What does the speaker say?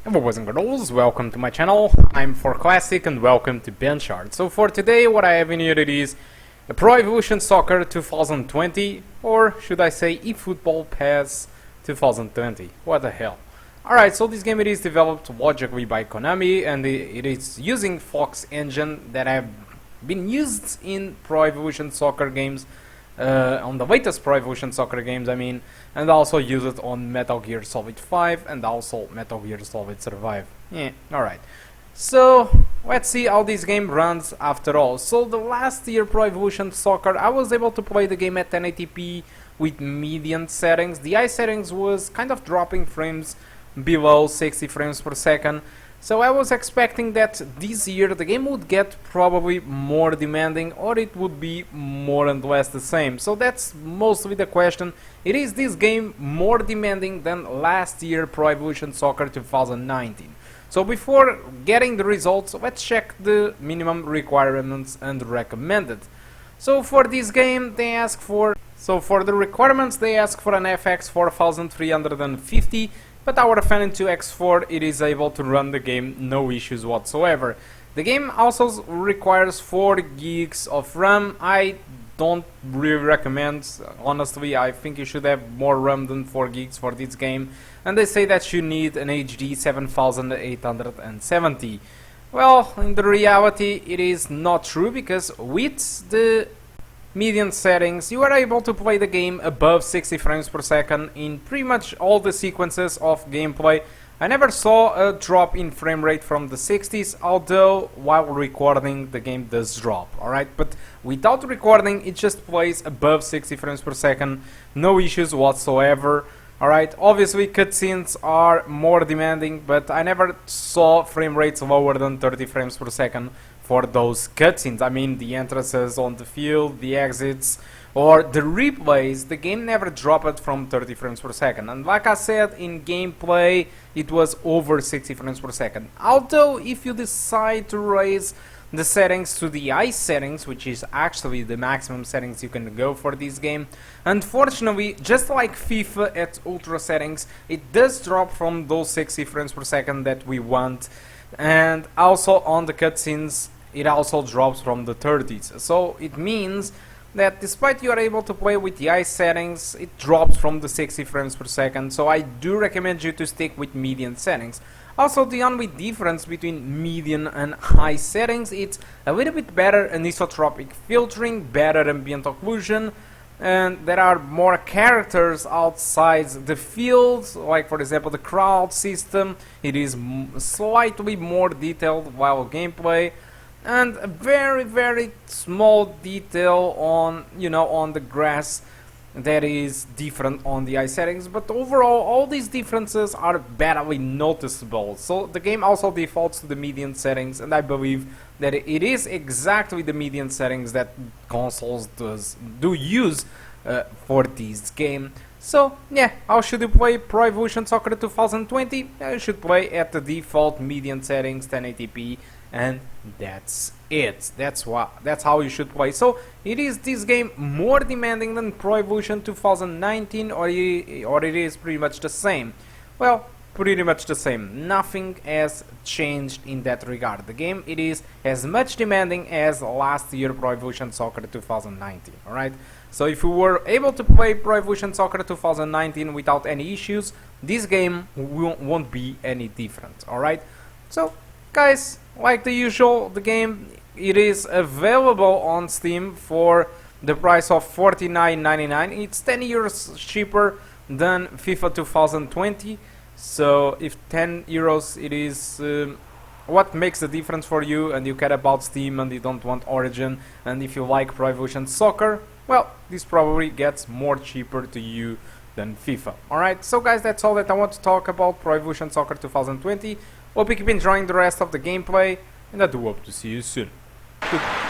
Hello boys and girls, welcome to my channel. I'm for Classic and welcome to BenchART. So for today what I have in here it is the Pro Evolution Soccer 2020, or should I say eFootball PES 2020. What the hell. Alright, so this game it is developed logically by Konami and it is using Fox engine that have been used in Pro Evolution Soccer games, on the latest Pro Evolution Soccer games I mean, and also use it on Metal Gear Solid 5 and also Metal Gear Solid Survive. Yeah, alright. So, let's see how this game runs after all. So, the last year Pro Evolution Soccer, I was able to play the game at 1080p with median settings. The high settings was kind of dropping frames below 60 frames per second. So I was expecting that this year the game would get probably more demanding, or it would be more and less the same. So that's mostly the question. Is this game more demanding than last year Pro Evolution Soccer 2019? So before getting the results, let's check the minimum requirements and recommended. So for this game they ask for, for the requirements they ask for an FX 4350. But our Phenom II X4 it is able to run the game no issues whatsoever. The game also requires 4 gigs of RAM. I don't really recommend, honestly. I think you should have more RAM than 4 gigs for this game. And they say that you need an HD 7870. Well, in the reality it is not true, because with the median settings you are able to play the game above 60 frames per second in pretty much all the sequences of gameplay. I never saw a drop in frame rate from the 60s, although while recording the game does drop, alright? But without recording it just plays above 60 frames per second, no issues whatsoever, alright? Obviously cutscenes are more demanding, but I never saw frame rates lower than 30 frames per second for those cutscenes. I mean, the entrances on the field, the exits, or the replays, the game never dropped from 30 frames per second. And like I said, in gameplay, it was over 60 frames per second. Although, if you decide to raise the settings to the high settings, which is actually the maximum settings you can go for this game, unfortunately, just like FIFA at ultra settings, it does drop from those 60 frames per second that we want. And also on the cutscenes, it also drops from the 30s. So it means that despite you are able to play with the high settings, it drops from the 60 frames per second. So I do recommend you to stick with median settings. Also, the only difference between median and high settings, it's a little bit better anisotropic filtering, better ambient occlusion, and there are more characters outside the field, like for example the crowd system. It is slightly more detailed while gameplay, and a very small detail on, on the grass that is different on the high settings. But overall all these differences are barely noticeable. So the game also defaults to the median settings, and I believe that it is exactly the median settings that consoles do use for this game. So yeah, how should you play Pro Evolution Soccer 2020? You should play at the default median settings, 1080p, and that's it. That's how you should play. So is this game more demanding than Pro Evolution 2019, or it is pretty much the same? Well, pretty much the same. Nothing has changed in that regard. The game it is as much demanding as last year Pro Evolution Soccer 2019. Alright, so if you were able to play Pro Evolution Soccer 2019 without any issues, this game won't be any different. Alright, so guys, like the usual, the game it is available on Steam for the price of $49.99. It's 10 euros cheaper than FIFA 2020. So if 10 euros it is what makes the difference for you, and you care about Steam and you don't want Origin, and if you like Pro Evolution Soccer, well, this probably gets more cheaper to you than FIFA. Alright, so guys, that's all that I want to talk about Pro Evolution Soccer 2020. Hope you keep enjoying the rest of the gameplay, and I do hope to see you soon. Goodbye.